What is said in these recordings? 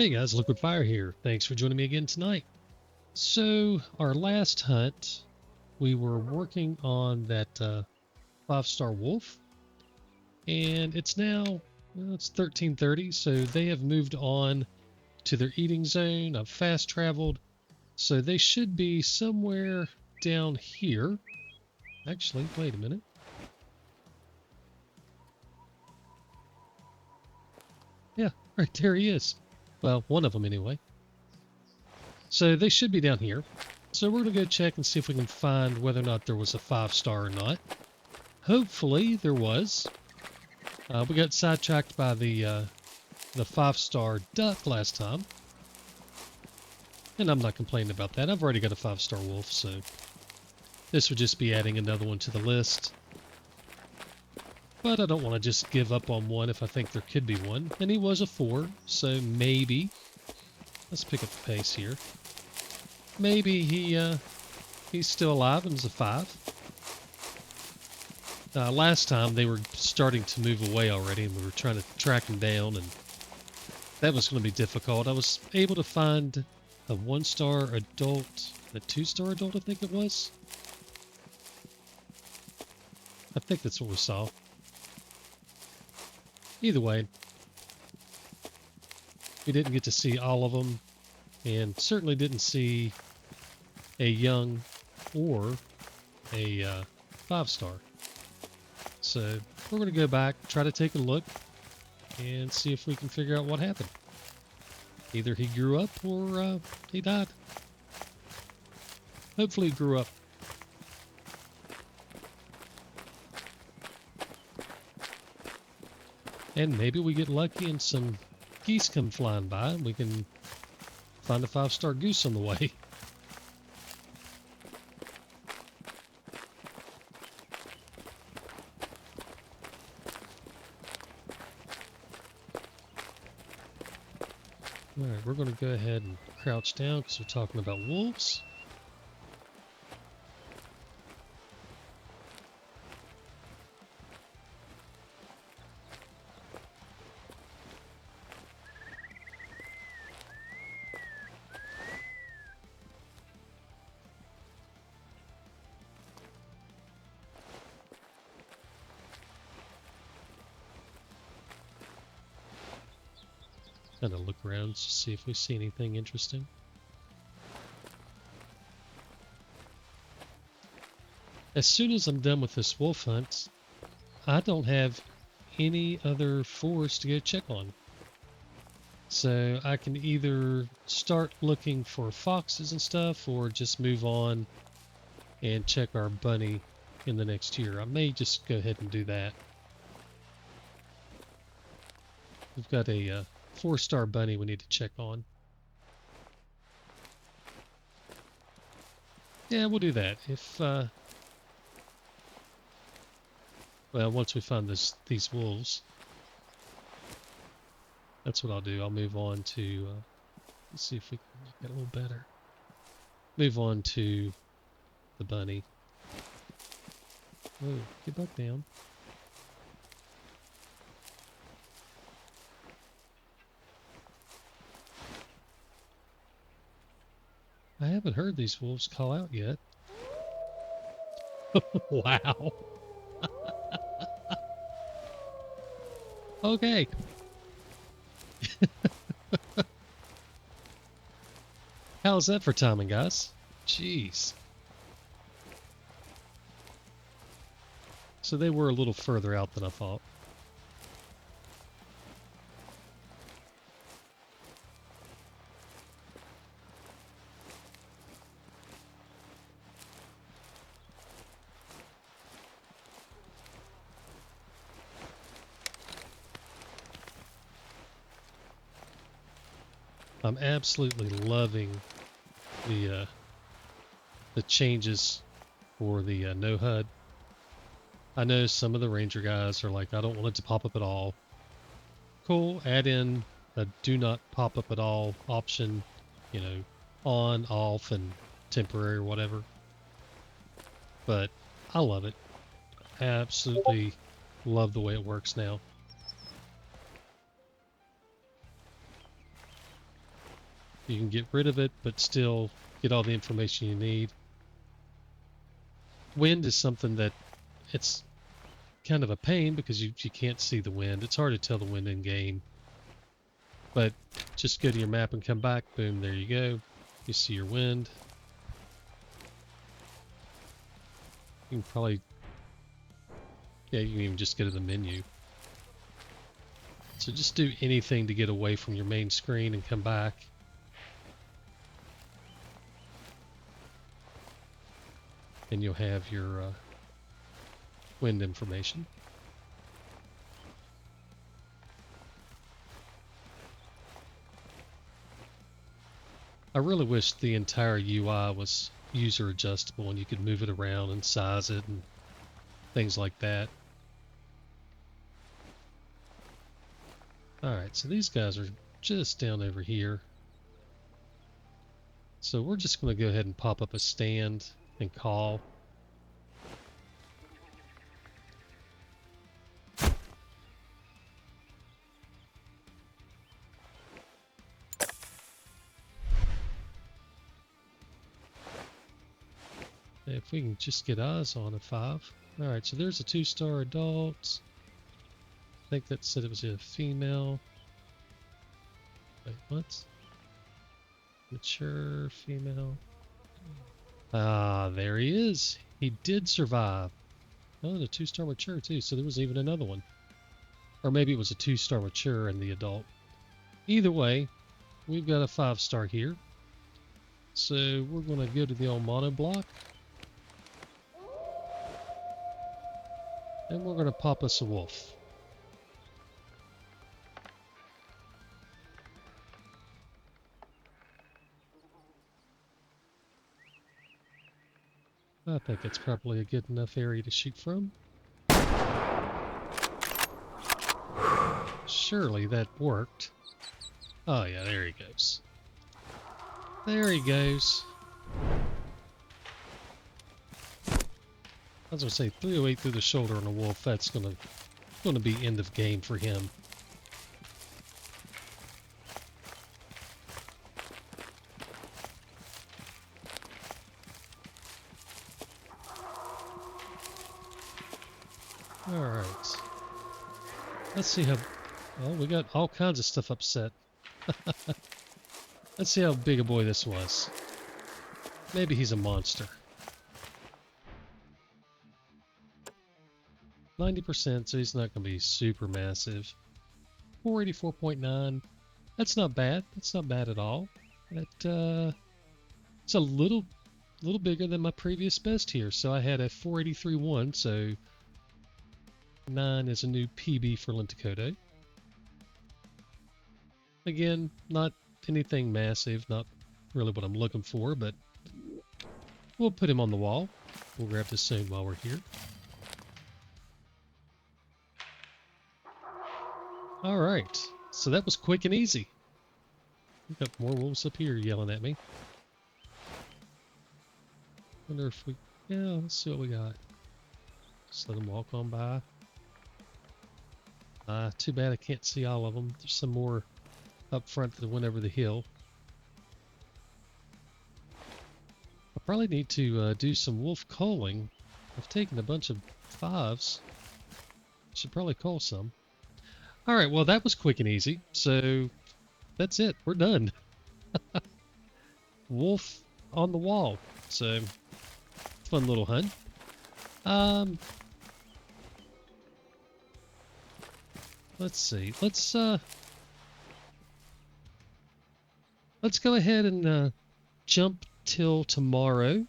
Hey guys, Liquid Fire here. Thanks for joining me again tonight. So, our last hunt, we were working on that 5-star wolf, and it's now it's 13:30, so they have moved on to their eating zone. I've fast traveled, so they should be somewhere down here. Actually, wait a minute. Yeah, right there he is. Well, one of them anyway. So they should be down here. So we're going to go check and see if we can find whether or not there was a 5-star or not. Hopefully there was. We got sidetracked by the 5-star duck last time. And I'm not complaining about that. I've already got a 5-star wolf, so this would just be adding another one to the list. But I don't want to just give up on one if I think there could be one. And he was a 4, so maybe. Let's pick up the pace here. Maybe he's still alive and is a 5. Last time they were starting to move away already, and we were trying to track them down, and that was going to be difficult. I was able to find a 1-star adult, a 2-star adult, I think it was. I think that's what we saw. Either way, we didn't get to see all of them, and certainly didn't see a young or a 5-star. So we're going to go back, try to take a look, and see if we can figure out what happened. Either he grew up or he died. Hopefully he grew up. And maybe we get lucky and some geese come flying by and we can find a 5-star goose on the way. Alright, we're going to go ahead and crouch down because we're talking about wolves. Kind of look around to see if we see anything interesting. As soon as I'm done with this wolf hunt, I don't have any other 4s to go check on. So I can either start looking for foxes and stuff or just move on and check our bunny in the next year. I may just go ahead and do that. We've got a 4-star bunny we need to check on. Yeah, we'll do that. If well, once we find these wolves, that's what I'll do. I'll move on to let's see if we can get a little better. Move on to the bunny. Oh, get back down. I haven't heard these wolves call out yet. Wow. Okay. How's that for timing, guys? Jeez. So they were a little further out than I thought. I'm absolutely loving the changes for the no HUD. I know some of the ranger guys are like, I don't want it to pop up at all. Cool, add in a do not pop up at all option, you know, on, off, and temporary or whatever. But I love it. Absolutely love the way it works now. You can get rid of it, but still get all the information you need. Wind is something that it's kind of a pain because you can't see the wind. It's hard to tell the wind in game. But just go to your map and come back. Boom, there you go. You see your wind. You can probably... Yeah, you can even just go to the menu. So just do anything to get away from your main screen and come back. And you'll have your wind information. I really wish the entire UI was user adjustable and you could move it around and size it and things like that. Alright, so these guys are just down over here. So we're just going to go ahead and pop up a stand and call. If we can just get eyes on a 5. Alright, so there's a 2-star adult. I think that said it was a female. Wait, what? Mature female. Ah, there he is. He did survive. Oh, and a 2-star mature too, so there was even another one. Or maybe it was a 2-star mature and the adult. Either way, we've got a 5-star here. So we're going to go to the old mono block. And we're going to pop us a wolf. I think it's probably a good enough area to shoot from. Surely that worked. Oh yeah, there he goes. There he goes. I was gonna say 308 through the shoulder on a wolf. That's gonna be end of game for him. All right. Let's see how. Well, we got all kinds of stuff upset. Let's see how big a boy this was. Maybe he's a monster. 90%, so he's not going to be super massive. 484.9. That's not bad. That's not bad at all. That it's a little bigger than my previous best here. So I had a 483.1, so 9 is a new PB for Linticote. Again, not anything massive, not really what I'm looking for, but we'll put him on the wall. We'll grab this soon while we're here. Alright, so that was quick and easy. We've got more wolves up here yelling at me. Wonder if we... Yeah, let's see what we got. Just let them walk on by. Too bad I can't see all of them. There's some more up front that went over the hill. I probably need to do some wolf culling. I've taken a bunch of 5s. Should probably cull some. Alright, well that was quick and easy. So that's it. We're done. Wolf on the wall. So fun little hunt. Let's see. Let's go ahead and jump till tomorrow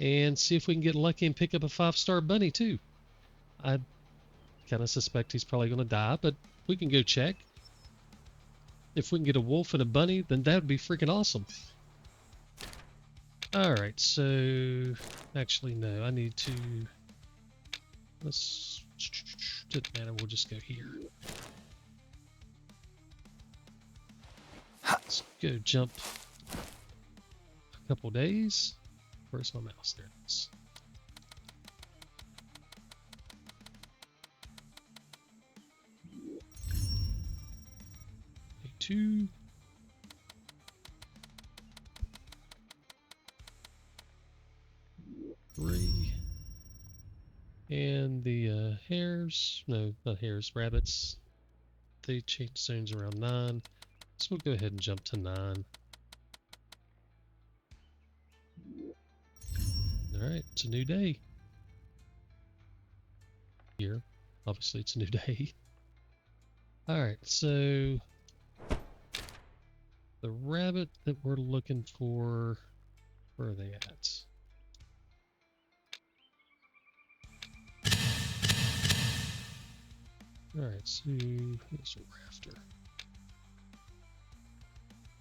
and see if we can get lucky and pick up a 5-star bunny too. I kind of suspect he's probably going to die, but we can go check. If we can get a wolf and a bunny, then that would be freaking awesome. Alright, so... Actually, no, I need to... Let's... Doesn't matter, we'll just go here. Let's go jump a couple days. Where's my mouse? There it is. Day 2. hares. No, not hares, rabbits. They change zones around 9. So we'll go ahead and jump to 9. Alright, it's a new day. Here. Obviously it's a new day. Alright, so the rabbit that we're looking for, where are they at? Alright, so here's a rafter.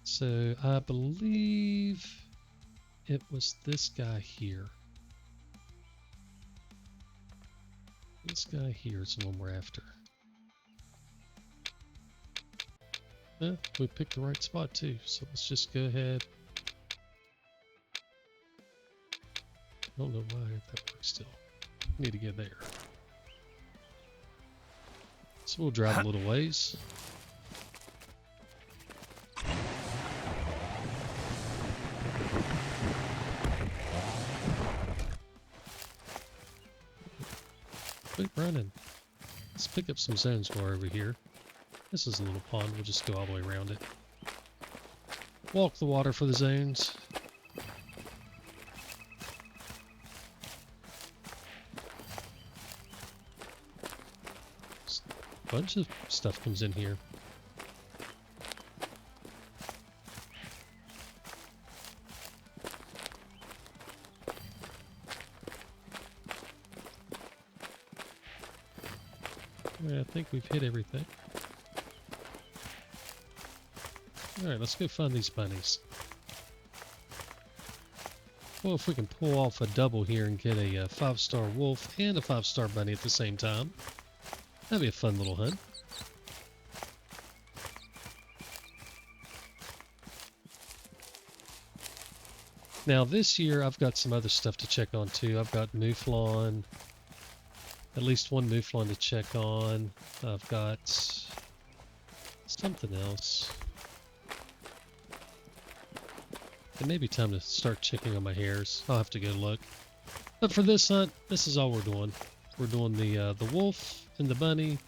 So I believe it was this guy here. This guy here is the one we're after. Yeah, we picked the right spot too, so let's just go ahead. I don't know why that works still. Need to get there. So we'll drive a little ways. Quit running. Let's pick up some zones while we're over here. This is a little pond, we'll just go all the way around it. Walk the water for the zones. A bunch of stuff comes in here. I think we've hit everything. Alright, let's go find these bunnies. Well, if we can pull off a double here and get a 5-star wolf and a 5-star bunny at the same time, that'd be a fun little hunt. Now this year I've got some other stuff to check on too. I've got Mouflon, at least one Mouflon to check on. I've got something else. It may be time to start checking on my hares. I'll have to go look. But for this hunt, this is all we're doing. We're doing the wolf and the bunny,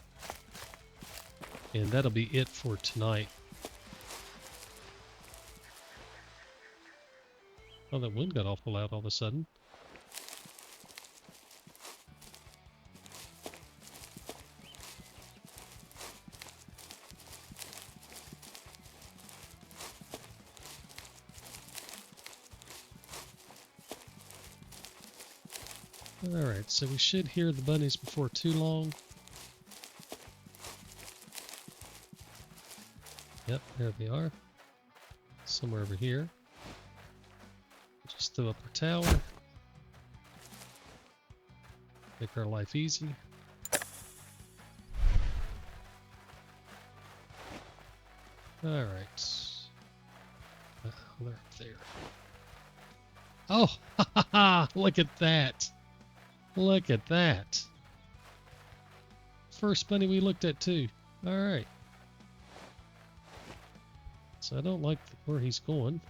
and that'll be it for tonight. Oh, that wind got awful loud all of a sudden. Alright, so we should hear the bunnies before too long. Yep, there they are. Somewhere over here. Just throw up our tower. Make our life easy. Alright. They're up there. Oh, ha ha ha! Look at that! Look at that! First bunny we looked at too. Alright. So I don't like where he's going.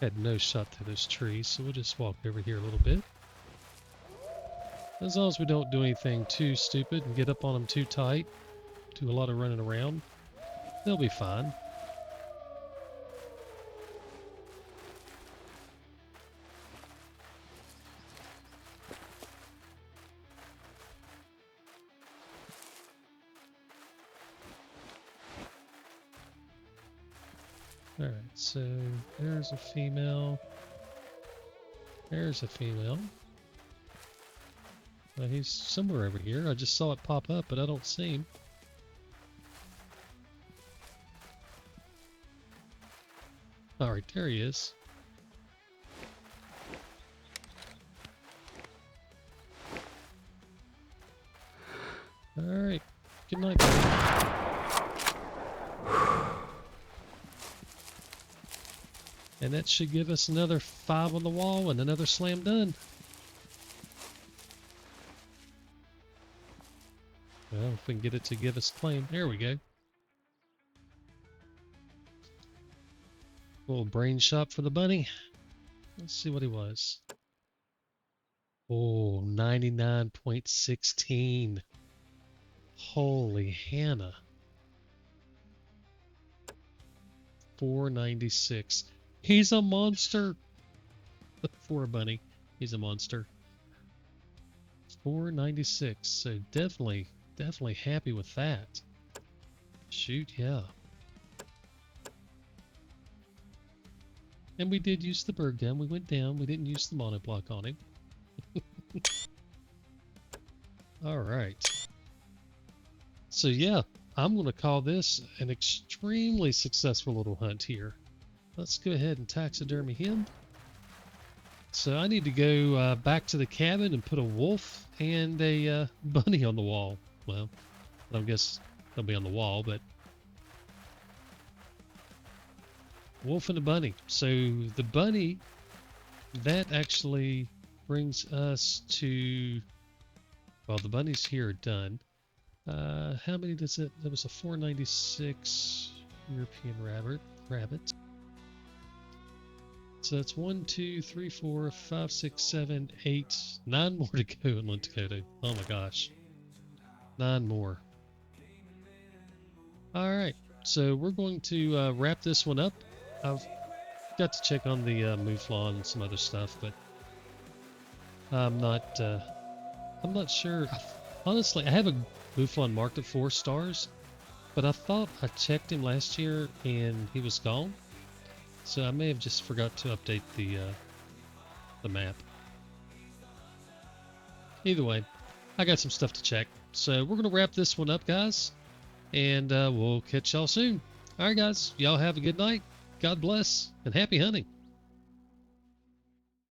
Had no shot through those trees, so we'll just walk over here a little bit. As long as we don't do anything too stupid and get up on them too tight, do a lot of running around, they'll be fine. Alright, so there's a female. There's a female. He's somewhere over here. I just saw it pop up, but I don't see him. Alright, there he is. Alright, good night, buddy. And that should give us another 5 on the wall and another slam done. Well, if we can get it to give us claim. There we go. Little brain shop for the bunny. Let's see what he was. Oh, 99.16. Holy Hannah. 496. He's a monster. For a bunny, he's a monster. 496. So definitely happy with that. Shoot, yeah. And we did use the bird gun. We went down. We didn't use the monoblock on him. All right. So yeah, I'm going to call this an extremely successful little hunt here. Let's go ahead and taxidermy him. So I need to go back to the cabin and put a wolf and a bunny on the wall. Well, I guess they'll be on the wall, but wolf and a bunny. So the bunny, that actually brings us to, well, the bunnies here are done. How many does it? That was a 496 European rabbit. So that's 1, 2, 3, 4, 5, 6, 7, 8, 9 more to go in Linticoto. Oh my gosh. 9 more. Alright, so we're going to wrap this one up. I've got to check on the mouflon and some other stuff, but I'm not sure. Honestly, I have a mouflon marked at 4 stars, but I thought I checked him last year and he was gone. So I may have just forgot to update the map. Either way, I got some stuff to check. So we're going to wrap this one up, guys, and we'll catch y'all soon. All right, guys, y'all have a good night. God bless, and happy hunting.